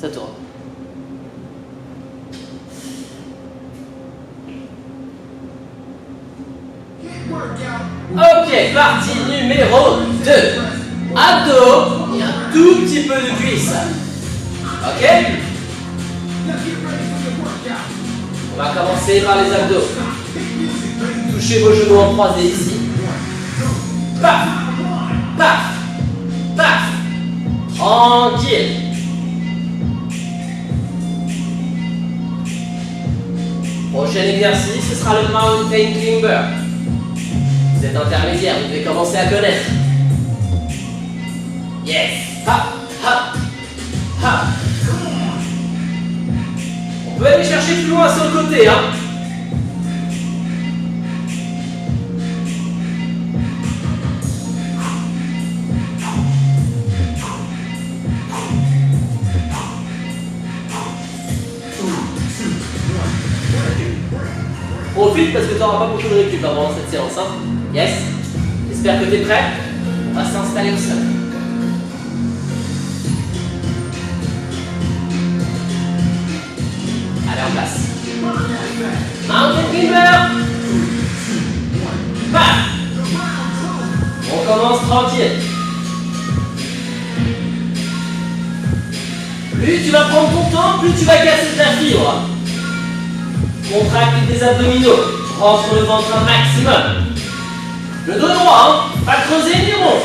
Ça tourne. Ok, partie numéro 2. Abdos et un tout petit peu de cuisse. Ok? On va commencer par les abdos. Touchez vos genoux en croisé ici. Paf! Paf! Paf! Tranquille. Prochain exercice, ce sera le Mountain Climber. Vous êtes intermédiaire, vous devez commencer à connaître. Yes! Ha! Ha! Ha! On peut aller chercher plus loin sur le côté, hein? Profite parce que tu n'auras pas beaucoup de récup avant cette séance. Hein. Yes. J'espère que tu es prêt. On va s'installer au sol. Allez, en place. Mountain Climber. Bam. On commence tranquille. Plus tu vas prendre ton temps, plus tu vas casser ta fibre. Contracte des abdominaux, rentre le ventre un maximum. Le dos droit, hein, pas creuser ni rond.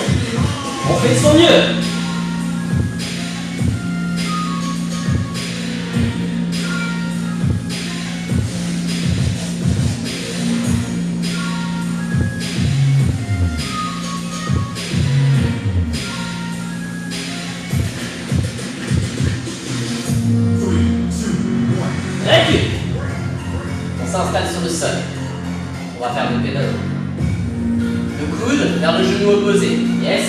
On fait de son mieux. Récup. On s'installe sur le sol. On va faire le pédalo. Le coude vers le genou opposé. Yes.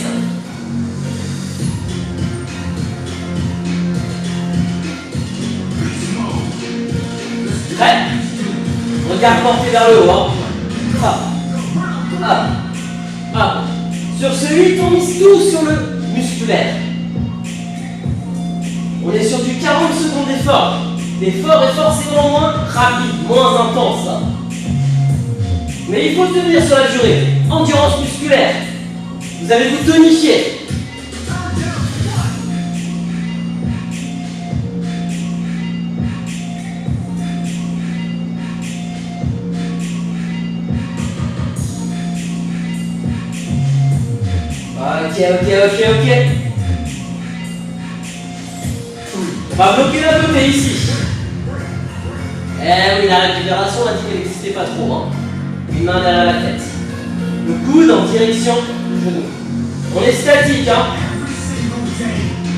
Prêt? Regard porté vers le haut. Hein. Hop. Hop. Hop. Sur ce 8, on mise tout sur le musculaire. On est sur du 40 secondes d'effort. L'effort est forcément moins rapide, moins intense. Mais il faut tenir sur la durée. Endurance musculaire. Vous allez vous tonifier. Ok. On va bloquer la côté ici. Eh oui, la récupération, on a dit qu'elle n'existait pas trop. Hein. Une main derrière la tête. Le coude en direction du genou. On est statique. Hein.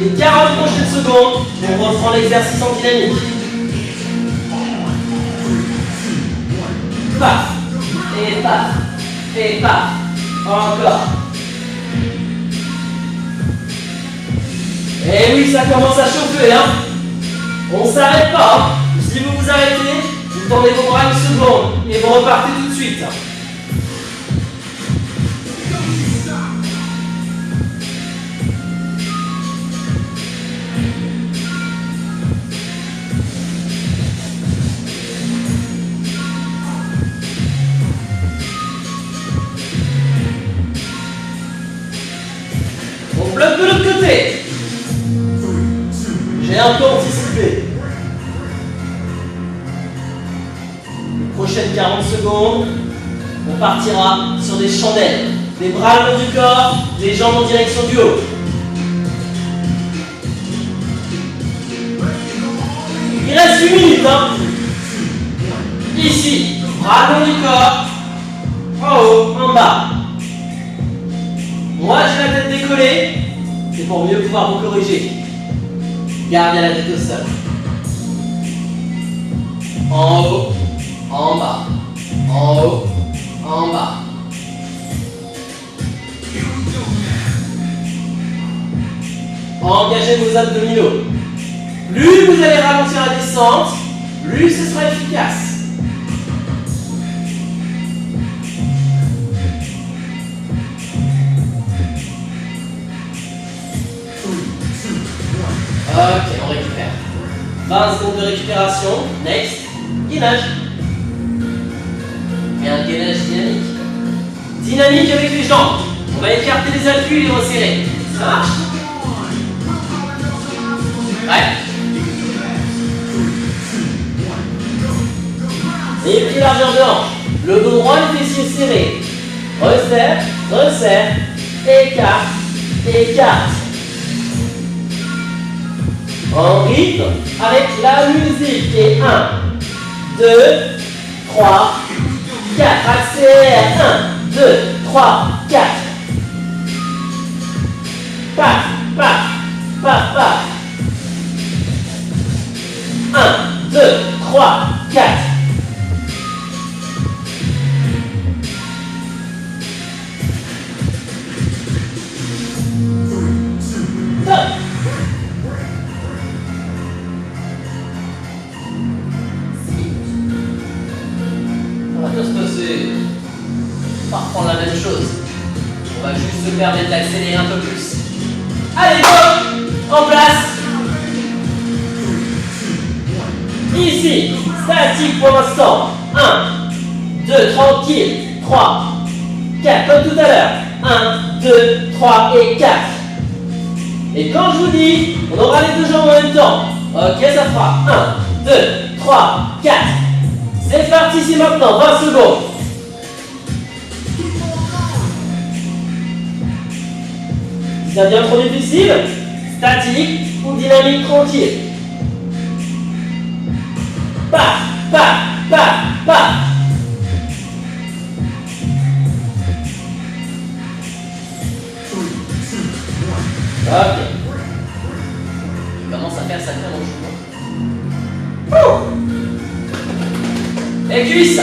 Les 40 prochaines secondes, on reprend l'exercice en dynamique. Paf. Et paf. Et paf. Encore. Et oui, ça commence à chauffer. Hein. On ne s'arrête pas. Hein. Si vous vous arrêtez, vous tendez vos bras une seconde et vous repartez tout de suite. On bloque de l'autre côté. J'ai un peu anticipé. Prochaines 40 secondes, on partira sur des chandelles. Les bras le long du corps, les jambes en direction du haut. Il reste 8 minutes. Hein. Ici, bras le long du corps, en haut, en bas. Moi, j'ai la tête décollée, c'est pour mieux pouvoir vous corriger. Gardez la tête au sol. En haut. En bas, en haut, en bas. Engagez vos abdominaux. Plus vous allez ralentir la descente, plus ce sera efficace. Ok, on récupère. 20 secondes de récupération. Next. Gainage. Et un gainage dynamique. Dynamique avec les jambes. On va écarter les appuis et les resserrer. Ça marche? Ouais. Et puis largeur de hanche. Le dos droit, les fessiers serrés. Resserre, resserre. Écarte, écarte. En rythme avec la musique. Et 1, 2, 3, 4. Accélère. 1, 2, 3, 4. Paf, paf, paf, paf. 1, 2, 3, 4. Pas reprendre la même chose. On va juste se permettre d'accélérer un peu plus. Allez, go! En place. Ici, statique pour l'instant. 1, 2, tranquille. 3, 4, comme tout à l'heure. 1, 2, 3 et 4. Et quand je vous dis, on aura les deux jambes en même temps. Ok, ça fera 1, 2, 3, 4. C'est parti, c'est maintenant, 20 secondes. Si ça devient trop difficile, statique ou dynamique tranquille. Paf, paf, paf, paf. Ok. Je commence à faire ça mon jour. Les cuisses.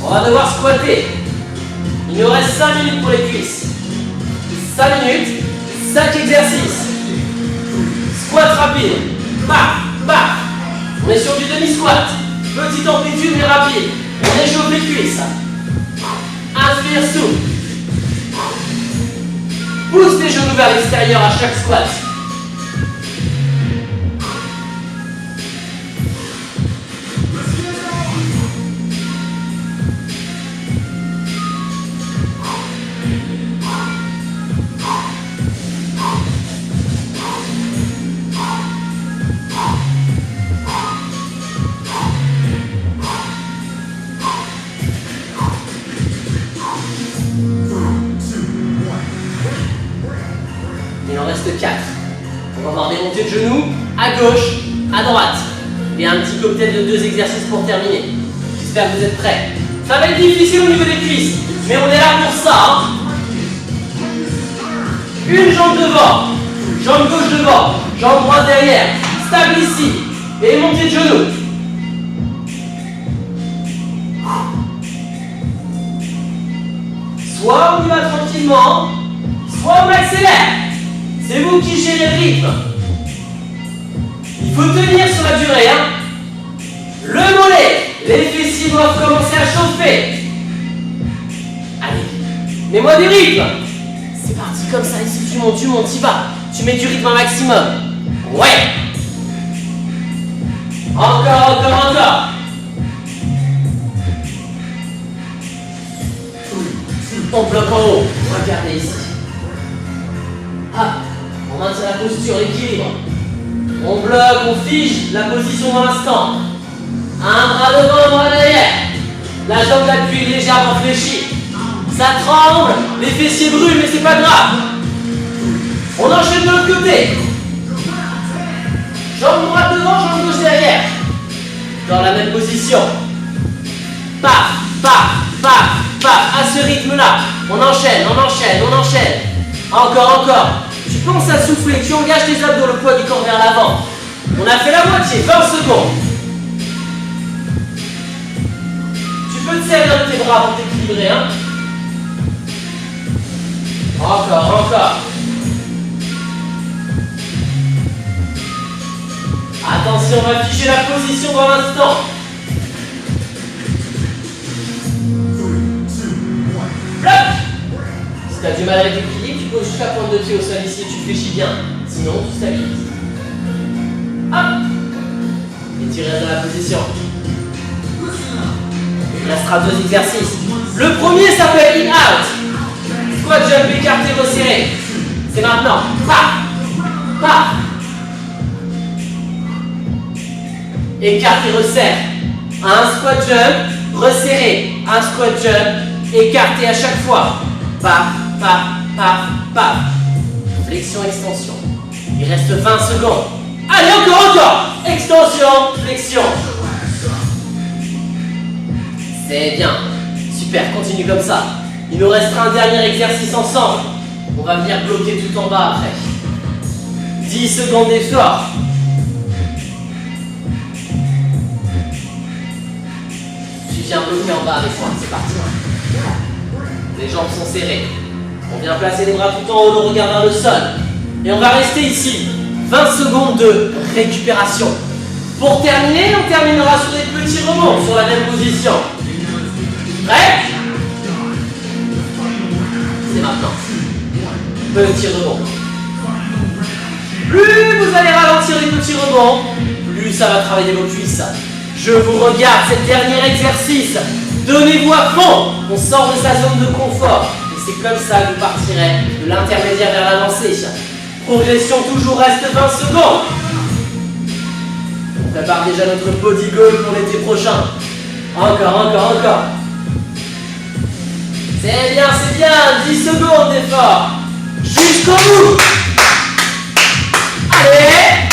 On va devoir squatter. Il nous reste 5 minutes pour les cuisses. 5 minutes, 5 exercices. Squat rapide. Paf, paf. On est sur du demi-squat. Petite amplitude mais rapide. On échauffe les cuisses. Inspire, souffle. Pousse les genoux vers l'extérieur à chaque squat. Il en reste 4. On va avoir des montées de genoux à gauche, à droite. Et un petit cocktail de 2 exercices pour terminer. J'espère que vous êtes prêts. Ça va être difficile au niveau des cuisses, mais on est là pour ça. Hein. Une jambe devant, jambe gauche devant, jambe droite derrière. Stable ici. Et montée de genoux. Soit on y va tranquillement, soit on accélère. C'est vous qui gérez le rythme. Il faut tenir sur la durée. Hein. Le mollet, les fessiers doivent commencer à chauffer. Allez, mets-moi du rythme. C'est parti comme ça, ici tu montes, y vas. Tu mets du rythme un maximum. Ouais. Encore. On bloque en haut. Regardez ici. Ah. On maintient la posture, l'équilibre. On bloque, on fige la position dans l'instant. Un bras devant, un bras derrière. La jambe d'appui légèrement fléchie. Ça tremble, les fessiers brûlent, mais c'est pas grave. On enchaîne de l'autre côté. Jambe droite devant, jambe gauche derrière. Dans la même position. Paf, paf, paf, paf. À ce rythme-là, on enchaîne. Encore. Tu penses à souffler, tu engages tes abdos, le poids du corps vers l'avant. On a fait la moitié, 20 secondes. Tu peux te servir de tes bras pour t'équilibrer. Hein. Encore. Attention, on va figer la position dans l'instant. Bloc. Si tu as du mal avec l'équilibre, tu poses juste la pointe de pied au sol ici et tu fléchis bien. Sinon, tu stabilises. position. Il restera 2 exercices. Le premier s'appelle in-out. Squat jump écarté resserré. C'est maintenant. Paf, paf. Écarte et resserre. Un squat jump, resserré. Un squat jump, écarté à chaque fois. Paf, paf, paf, paf. Flexion, extension. Il reste 20 secondes. Allez, encore. Extension, flexion. C'est bien. Super, continue comme ça. Il nous restera un dernier exercice ensemble. On va venir bloquer tout en bas après. 10 secondes d'effort. Tu viens bloquer en bas avec moi, c'est parti. Les jambes sont serrées. On vient placer les bras tout en haut, le regard vers le sol. Et on va rester ici. 20 secondes de récupération. Pour terminer, on terminera sur des petits rebonds sur la même position. Prêt? C'est maintenant. Petit rebond. Plus vous allez ralentir les petits rebonds, plus ça va travailler vos cuisses. Je vous regarde, cet dernier exercice. Donnez-vous à fond. On sort de sa zone de confort. Et c'est comme ça que vous partirez de l'intermédiaire vers l'avancée. Progression toujours, reste 20 secondes. On prépare déjà notre body goal pour l'été prochain. Encore. C'est bien. 10 secondes d'effort. Jusqu'au bout. Allez.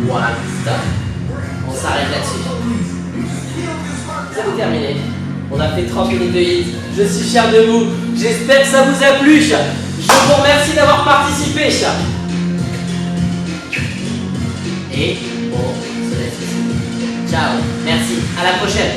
Voilà, stop. On s'arrête là-dessus. Vous avez terminé. On a fait 30 minutes de hit. Je suis fier de vous. J'espère que ça vous a plu. Je vous remercie d'avoir participé. Et on se laisse ici. Ciao. Merci. À la prochaine.